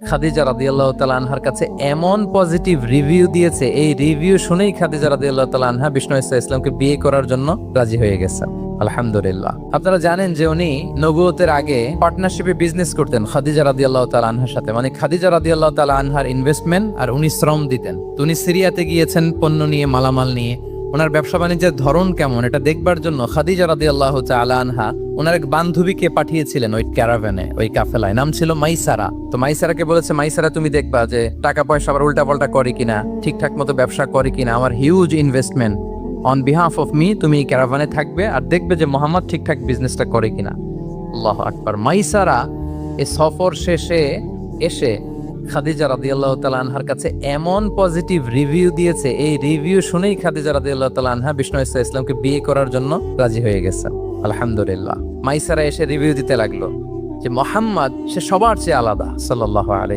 খাদিজা রাদিয়াল্লাহু তাআলা আনহার কাছে এমন পজিটিভ রিভিউ দিয়েছে, এই রিভিউ শুনেই খাদিজা রাদিয়াল্লাহু তাআলা আনহা বিষ্ণু ইসলামকে বিয়ে করার জন্য রাজি হয়ে গেছেন। আলহামদুলিল্লাহ। আপনারা জানেন যে উনি নবুয়তের আগে পার্টনারশিপে বিজনেস করতেন খাদিজা রাদিয়াল্লাহু তাআলা আনহার সাথে, মানে খাদিজা রাদিয়াল্লাহু তাআলা আনহার ইনভেস্টমেন্ট আর উনি শ্রম দিতেন। তো উনি সিরিয়াতে গিয়েছেন পণ্য নিয়ে, মালামাল নিয়ে। ওনার ব্যবসা বাণিজ্যের ধরন কেমন এটা দেখবার জন্য খাদিজা রাদিয়াল্লাহু তাআলা আনহা ওনার এক বান্ধবীকে পাঠিয়েছিলেন ওই ক্যারাভ্যানে, ওই কাফেলায়। নাম ছিল মাইসারা। তো মাইসারাকে বলেছে, মাইসারা তুমি দেখবা যে টাকা পয়সা আবার উল্টা পাল্টা করে কিনা, ঠিকঠাক মতো ব্যবসা করে কিনা, আমার huge investment on behalf of me, তুমি এই ক্যারাভানে থাকবে আর দেখবে যে মোহাম্মদ ঠিকঠাক বিজনেসটা করে কিনা। আল্লাহু আকবার। মাইসারা এই সফর শেষে এসে খাদিজা রাদিয়াল্লাহু তাআলা আনহার কাছে এমন পজিটিভ রিভিউ দিয়েছে, এই রিভিউ শুনেই খাদিজা রাদিয়াল্লাহু তাআলা আনহা বিষ্ণু ইসলামকে বিয়ে করার জন্য রাজি হয়ে গেছেন। আলহামদুলিল্লাহ। মাইসারা এসে রিভিউ দিতে লাগলো যে মোহাম্মদ সে সবার চেয়ে আলাদা সাল্লাল্লাহু আলাইহি